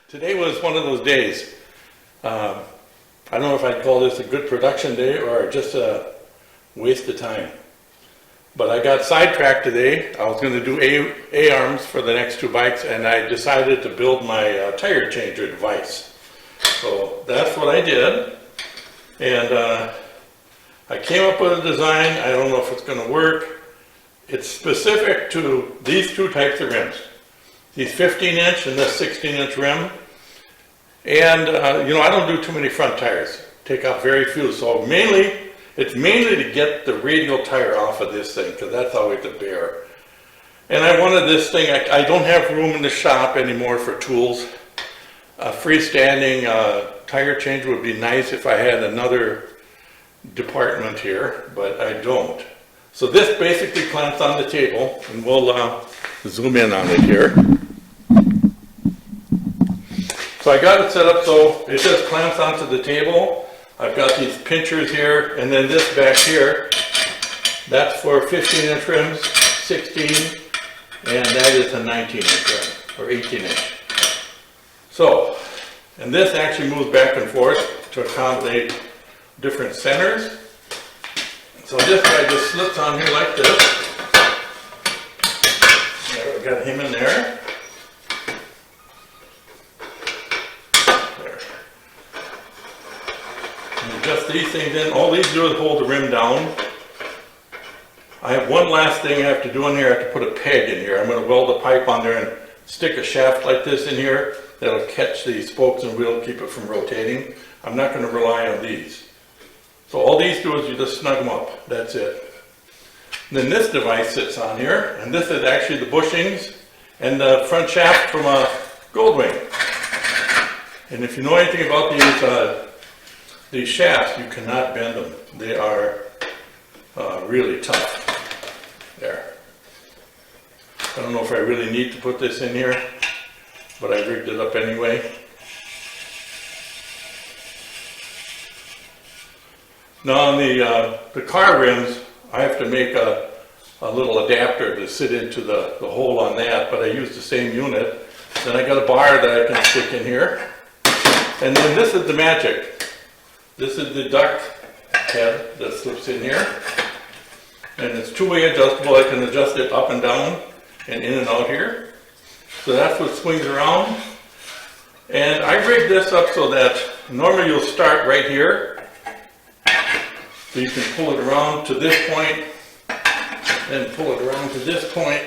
Today was one of those days. I don't know if I'd call this a good production day or just a waste of time. But I got sidetracked today. I was going to do A-arms for the next two bikes, and I decided to build my tire changer device. So that's what I did. And I came up with a design. I don't know if it's going to work. It's specific to these two types of rims. These 15-inch and this 16-inch rim. And, you know, I don't do too many front tires. Take off very few. So it's mainly to get the radial tire off of this thing, because that's always the bear. And I wanted this thing, I don't have room in the shop anymore for tools. A freestanding tire change would be nice if I had another department here, but I don't. So this basically clamps on the table, and we'll zoom in on it here. So I got it set up so it just clamps onto the table. I've got these pinchers here, and then this back here, that's for 15-inch rims, 16, and that is a 19-inch rim, or 18-inch. So, and this actually moves back and forth to accommodate different centers. So this guy just slips on here like this. There, we got him in there. Adjust these things in. All these do is hold the rim down. I have one last thing I have to do in here. I have to put a peg in here. I'm going to weld a pipe on there and stick a shaft like this in here that'll catch the spokes and wheel, keep it from rotating. I'm not going to rely on these. So all these do is you just snug them up. That's it. And then this device sits on here, and this is actually the bushings and the front shaft from a Goldwing. And if you know anything about these shafts, you cannot bend them. They are really tough. There. I don't know if I really need to put this in here, but I rigged it up anyway. Now on the car rims, I have to make a little adapter to sit into the hole on that, but I use the same unit. Then I got a bar that I can stick in here. And then this is the magic. This is the duct head that slips in here. And it's two-way adjustable. I can adjust it up and down and in and out here. So that's what swings around. And I rigged this up so that normally you'll start right here. So you can pull it around to this point, then pull it around to this point,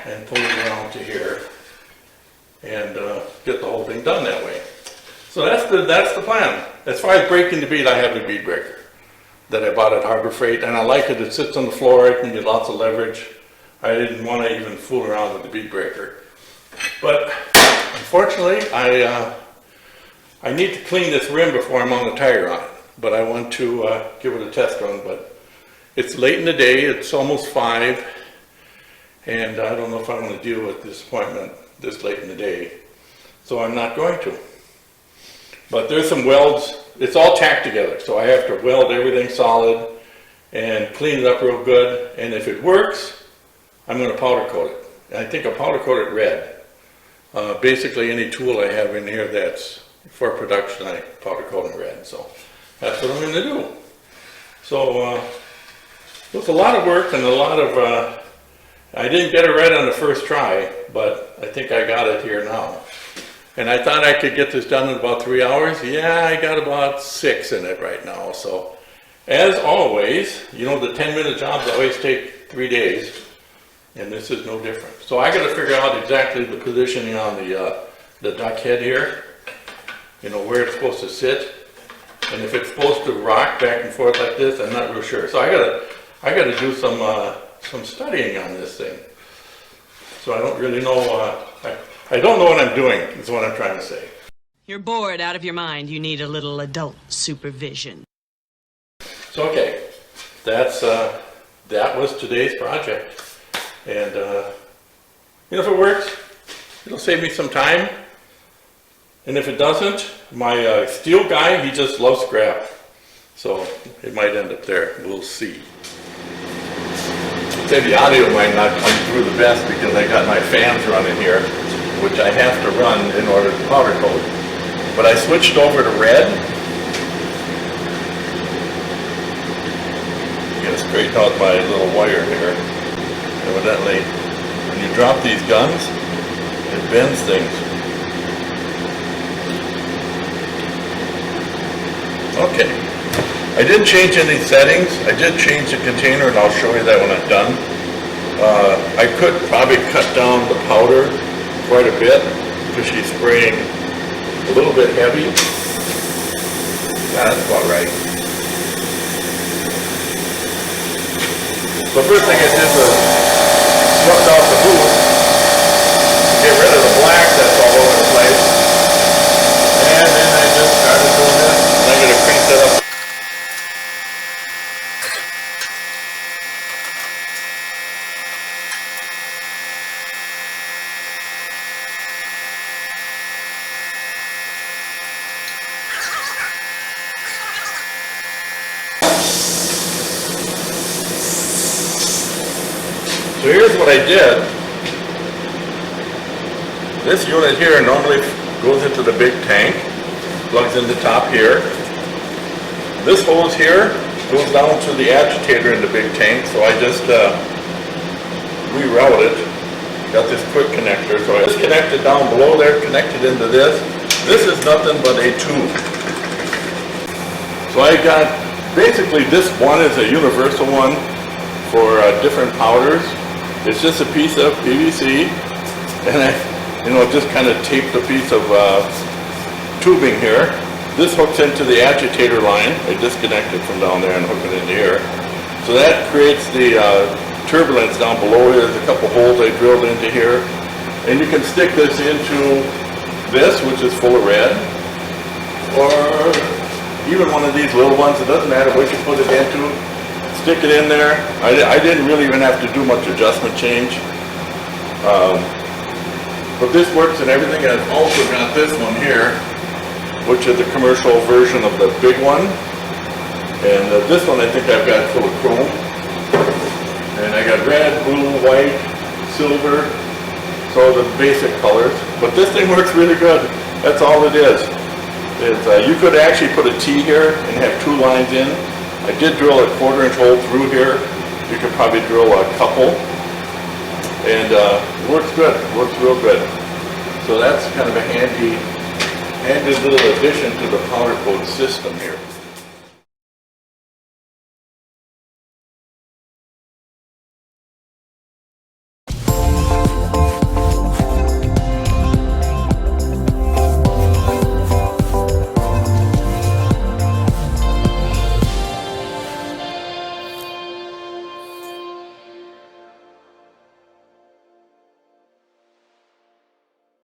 and pull it around to here, and get the whole thing done that way. So that's the plan. As far as breaking the bead, I have a bead breaker that I bought at Harbor Freight, and I like it. It sits on the floor. I can get lots of leverage. I didn't want to even fool around with the bead breaker. But unfortunately, I need to clean this rim before I'm on the tire on it. But I want to give it a test run. But it's late in the day. It's almost 5. And I don't know if I want to deal with disappointment this late in the day. So I'm not going to. But there's some welds. It's all tacked together. So I have to weld everything solid and clean it up real good. And if it works, I'm going to powder coat it. And I think I'll powder coat it red. Basically any tool I have in here that's for production, I powder coat it red. So that's what I'm going to do. So it was a lot of work and a lot of, I didn't get it right on the first try, but I think I got it here now. And I thought I could get this done in about 3 hours. Yeah, I got about 6 in it right now. So as always, you know, the 10-minute jobs always take 3 days, and this is no different. So I got to figure out exactly the positioning on the duck head here, you know, where it's supposed to sit. And if it's supposed to rock back and forth like this, I'm not real sure. So I got to do some studying on this thing. So I don't really know. I don't know what I'm doing. Is what I'm trying to say. You're bored out of your mind. You need a little adult supervision. So okay, that was today's project, and you know, if it works, it'll save me some time. And if it doesn't, my steel guy, he just loves scrap. So it might end up there. We'll see. Say the audio might not come through the best because I got my fans running here. which I have to run in order to powder coat. But I switched over to red. I'm gonna straighten out my little wire here. Evidently, when you drop these guns, it bends things. Okay. I didn't change any settings. I did change the container, and I'll show you that when I'm done. I could probably cut down the powder quite a bit because she's spraying a little bit heavy. That's about right. The first thing I did was swept out the boot, get rid of the black that's all over the place, and then I just started doing this. I'm going to crank that up. So here's what I did. This unit here normally goes into the big tank, plugs in the top here. This hose here goes down to the agitator in the big tank, so I just rerouted. Got this quick connector, so I just connected down below there, connected into this. This is nothing but a tube. So I got, basically this one is a universal one for different powders. It's just a piece of PVC, and I, just kind of taped a piece of tubing here. This hooks into the agitator line. I disconnect it from down there and hook it into here. So that creates the turbulence down below here. There's a couple holes I drilled into here, and you can stick this into this, which is full of red, or even one of these little ones. It doesn't matter what you put it into. Stick it in there. I didn't really even have to do much adjustment change. But this works and everything. I've also got this one here, which is the commercial version of the big one. And this one I think I've got full of chrome. And I got red, blue, white, silver, so the basic colors. But this thing works really good. That's all it is. You could actually put a T here and have two lines in. I did drill a 1/4 inch hole through here. You could probably drill a couple. And it works good, works real good. So that's kind of a handy little addition to the powder coat system here.